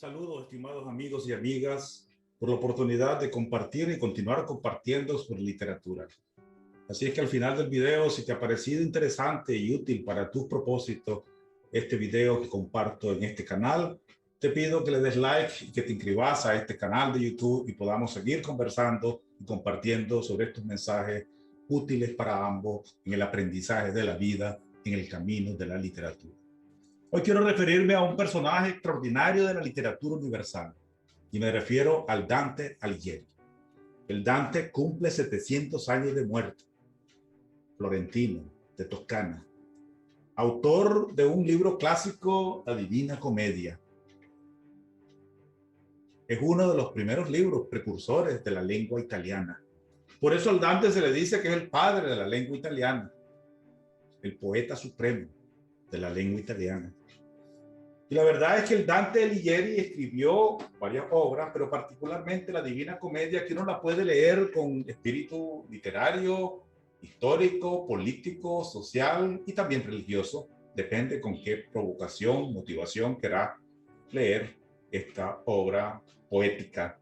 Saludos, estimados amigos y amigas, por la oportunidad de compartir y continuar compartiendo sobre literatura. Así es que al final del video, si te ha parecido interesante y útil para tus propósitos este video que comparto en este canal, te pido que le des like y que te inscribas a este canal de YouTube y podamos seguir conversando y compartiendo sobre estos mensajes útiles para ambos en el aprendizaje de la vida, en el camino de la literatura. Hoy quiero referirme a un personaje extraordinario de la literatura universal y me refiero al Dante Alighieri. El Dante cumple 700 años de muerte, florentino, de Toscana, autor de un libro clásico, La Divina Comedia. Es uno de los primeros libros precursores de la lengua italiana. Por eso al Dante se le dice que es el padre de la lengua italiana, el poeta supremo de la lengua italiana. Y la verdad es que el Dante Alighieri escribió varias obras, pero particularmente la Divina Comedia, que uno la puede leer con espíritu literario, histórico, político, social y también religioso. Depende con qué provocación, motivación querrá leer esta obra poética.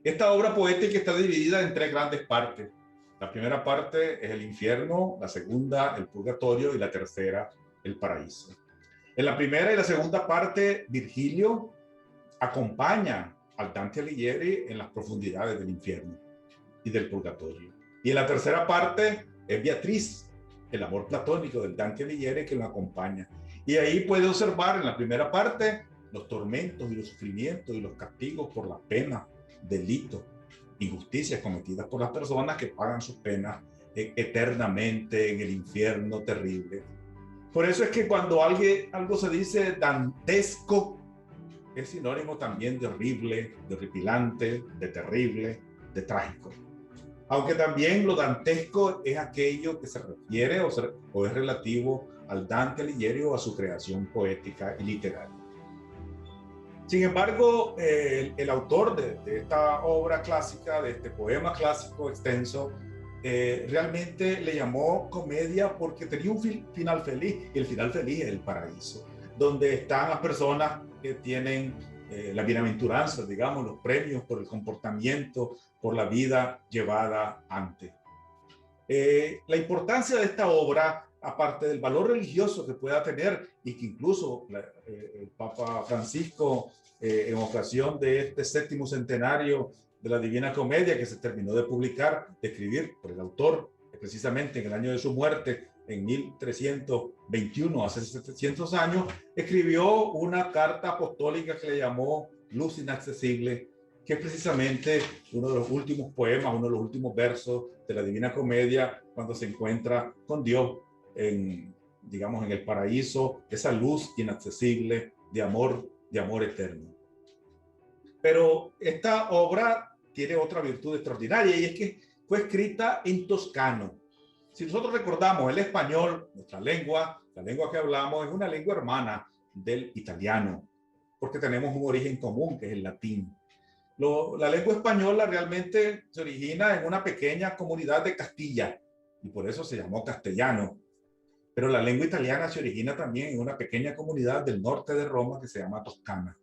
Esta obra poética está dividida en tres grandes partes. La primera parte es el infierno, la segunda el purgatorio y la tercera el paraíso. En la primera y la segunda parte, Virgilio acompaña al Dante Alighieri en las profundidades del infierno y del purgatorio. Y en la tercera parte es Beatriz, el amor platónico del Dante Alighieri, que lo acompaña. Y ahí puede observar en la primera parte los tormentos y los sufrimientos y los castigos por las penas, delitos, injusticias cometidas por las personas que pagan sus penas eternamente en el infierno terrible. Por eso es que cuando algo se dice dantesco, es sinónimo también de horrible, de horripilante, de terrible, de trágico. Aunque también lo dantesco es aquello que se refiere o es relativo al Dante Alighieri o a su creación poética y literaria. Sin embargo, el autor de esta obra clásica, de este poema clásico extenso, realmente le llamó comedia porque tenía un final feliz, y el final feliz es el paraíso, donde están las personas que tienen la bienaventuranza, digamos, los premios por el comportamiento, por la vida llevada antes. La importancia de esta obra, aparte del valor religioso que pueda tener y que incluso el Papa Francisco, en ocasión de este 7º centenario de la Divina Comedia, que se terminó de publicar, de escribir por el autor, precisamente en el año de su muerte, en 1321, hace 700 años, escribió una carta apostólica que le llamó Luz Inaccesible, que es precisamente uno de los últimos poemas, uno de los últimos versos de la Divina Comedia, cuando se encuentra con Dios digamos, en el paraíso, esa luz inaccesible de amor eterno. Pero esta obra tiene otra virtud extraordinaria, y es que fue escrita en toscano. Si nosotros recordamos, el español, nuestra lengua, la lengua que hablamos, es una lengua hermana del italiano, porque tenemos un origen común, que es el latín. La lengua española realmente se origina en una pequeña comunidad de Castilla, y por eso se llamó castellano. Pero la lengua italiana se origina también en una pequeña comunidad del norte de Roma que se llama Toscana.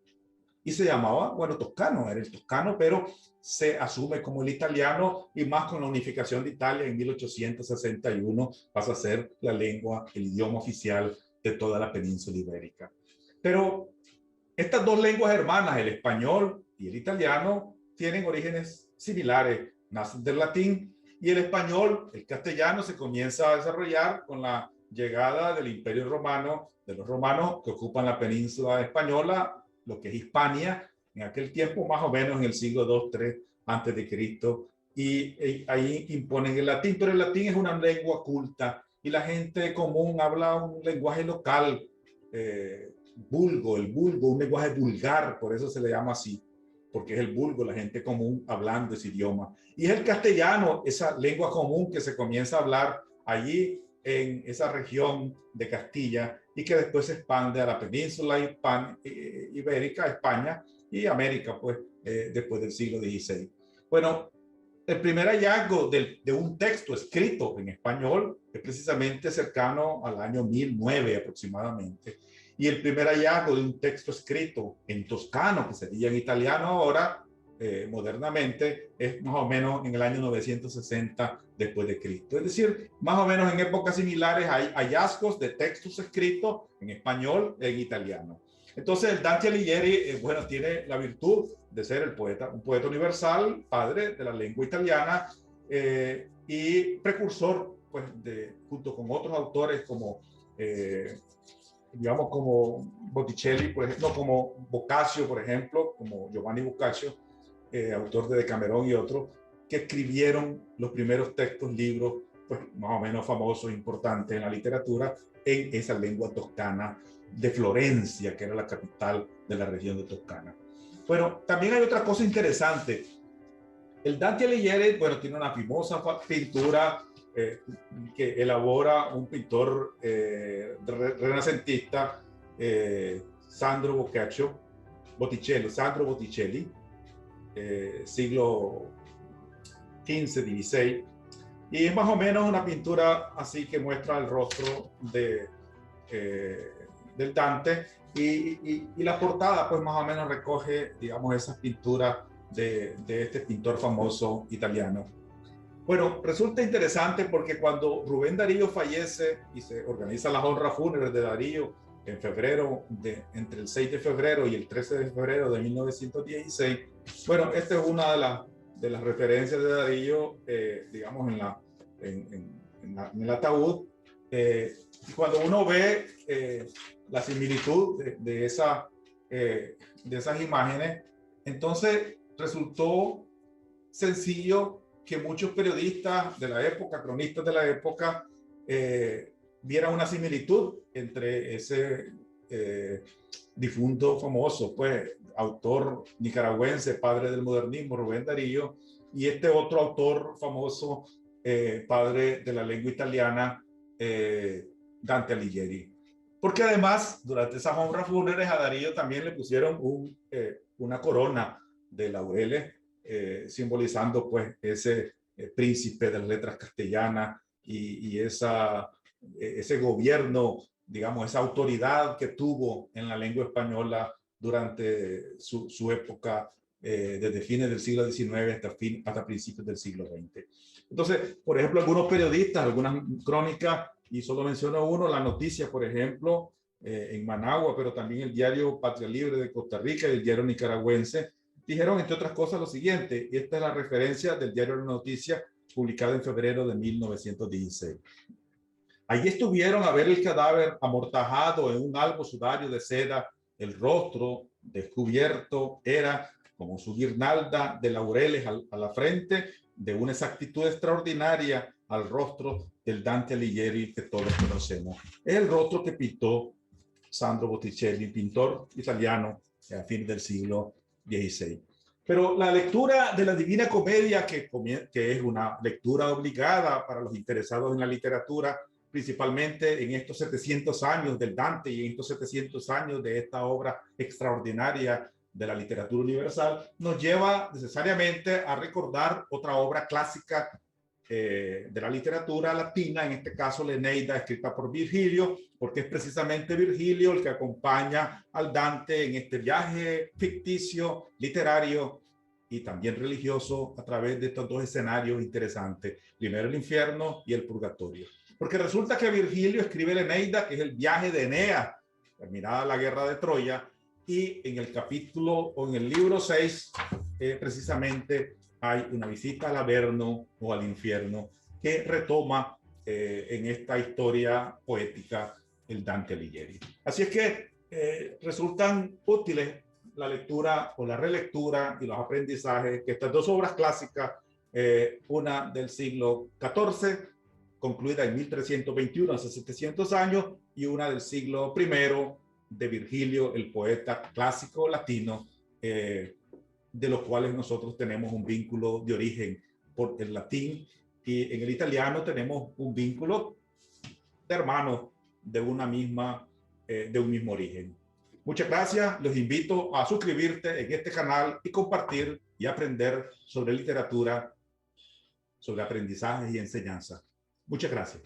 Y se llamaba, bueno, toscano, era el toscano, pero se asume como el italiano, y más con la unificación de Italia en 1861 pasa a ser la lengua, el idioma oficial de toda la península ibérica. Pero estas dos lenguas hermanas, el español y el italiano, tienen orígenes similares, nacen del latín, y el español, el castellano, se comienza a desarrollar con la llegada del Imperio Romano, de los romanos que ocupan la península española, lo que es Hispania, en aquel tiempo más o menos en el siglo II-III antes de Cristo, y ahí imponen el latín, pero el latín es una lengua culta y la gente común habla un lenguaje local, vulgo, un lenguaje vulgar, por eso se le llama así, porque es el vulgo, la gente común hablando ese idioma. Y es el castellano, esa lengua común que se comienza a hablar allí en esa región de Castilla y que después se expande a la península ibérica, España y América, pues, después del siglo XVI. Bueno, el primer hallazgo de un texto escrito en español es precisamente cercano al año 1009 aproximadamente. Y el primer hallazgo de un texto escrito en toscano, que sería en italiano ahora, modernamente, es más o menos en el año 960 después de Cristo. Es decir, más o menos en épocas similares hay hallazgos de textos escritos en español e en italiano. Entonces, el Dante Alighieri, bueno, tiene la virtud de ser el poeta, un poeta universal, padre de la lengua italiana y precursor, pues, junto con otros autores como digamos, como Botticelli, por ejemplo, como Boccaccio, por ejemplo, como Giovanni Boccaccio, autor de Decamerón y otros, que escribieron los primeros textos, libros, pues más o menos famosos, importantes en la literatura, en esa lengua toscana de Florencia, que era la capital de la región de Toscana. Bueno, también hay otra cosa interesante. El Dante Alighieri, bueno, tiene una famosa pintura que elabora un pintor renacentista, Sandro Botticelli, siglo XV, XVI, y es más o menos una pintura así que muestra el rostro del Dante y la portada pues más o menos recoge, digamos, esas pinturas de este pintor famoso italiano. Bueno, resulta interesante porque cuando Rubén Darío fallece y se organiza las honras fúnebres de Darío en febrero, entre el 6 de febrero y el 13 de febrero de 1916, bueno, esta es una de las referencias de Darío, digamos, en el ataúd. Cuando uno ve la similitud de esas imágenes, entonces resultó sencillo que muchos periodistas de la época, cronistas de la época, vieran una similitud entre ese difunto famoso, pues, autor nicaragüense, padre del modernismo, Rubén Darío, y este otro autor famoso, padre de la lengua italiana, Dante Alighieri. Porque además, durante esas honras fúnebres a Darío también le pusieron una corona de laureles, simbolizando pues ese príncipe de las letras castellanas y ese gobierno, digamos, esa autoridad que tuvo en la lengua española durante su época, desde fines del siglo XIX hasta principios del siglo XX. Entonces, por ejemplo, algunos periodistas, algunas crónicas, y solo menciono uno, La Noticia, por ejemplo, en Managua, pero también el diario Patria Libre de Costa Rica y el diario nicaragüense, dijeron, entre otras cosas, lo siguiente, y esta es la referencia del diario La Noticia, publicada en febrero de 1916. Allí estuvieron a ver el cadáver amortajado en un albo sudario de seda, el rostro descubierto era como su guirnalda de laureles a la frente, de una exactitud extraordinaria al rostro del Dante Alighieri que todos conocemos. Es el rostro que pintó Sandro Botticelli, pintor italiano a fines del siglo XVI. Pero la lectura de la Divina Comedia, que es una lectura obligada para los interesados en la literatura, principalmente en estos 700 años del Dante y en estos 700 años de esta obra extraordinaria de la literatura universal, nos lleva necesariamente a recordar otra obra clásica de la literatura latina, en este caso la Eneida, escrita por Virgilio, porque es precisamente Virgilio el que acompaña al Dante en este viaje ficticio, literario y también religioso a través de estos dos escenarios interesantes, primero el infierno y el purgatorio. Porque resulta que Virgilio escribe la Eneida, que es el viaje de Eneas, terminada la guerra de Troya, y en el capítulo o en el libro 6, precisamente hay una visita al Averno o al infierno que retoma en esta historia poética el Dante Alighieri. Así es que resultan útiles la lectura o la relectura y los aprendizajes que estas dos obras clásicas, una del siglo XIV, concluida en 1321, hace 700 años, y una del siglo I de Virgilio, el poeta clásico latino, de los cuales nosotros tenemos un vínculo de origen por el latín, y en el italiano tenemos un vínculo de hermanos de un mismo origen. Muchas gracias, los invito a suscribirte en este canal y compartir y aprender sobre literatura, sobre aprendizaje y enseñanza. Muchas gracias.